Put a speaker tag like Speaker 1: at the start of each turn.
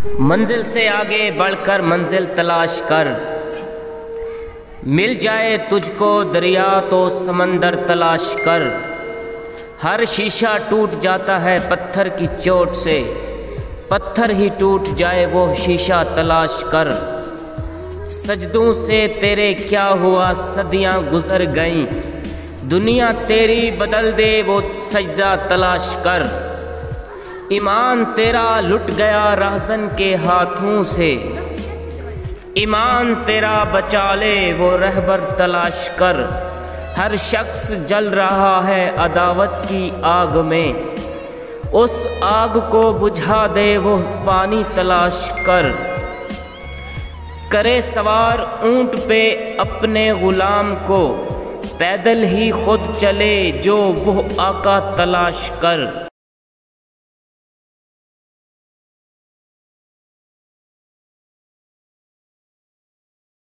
Speaker 1: मंजिल से आगे बढ़कर मंजिल तलाश कर, मिल जाए तुझको दरिया तो समंदर तलाश कर। हर शीशा टूट जाता है पत्थर की चोट से, पत्थर ही टूट जाए वो शीशा तलाश कर। सजदों से तेरे क्या हुआ सदियां गुजर गईं, दुनिया तेरी बदल दे वो सजदा तलाश कर। ईमान तेरा लुट गया राहज़न के हाथों से, ईमान तेरा बचा ले वो रहबर तलाश कर। हर शख्स जल रहा है अदावत की आग में, उस आग को बुझा दे वो पानी तलाश कर। करे सवार ऊंट पे अपने गुलाम को, पैदल ही खुद चले जो वो आका तलाश कर।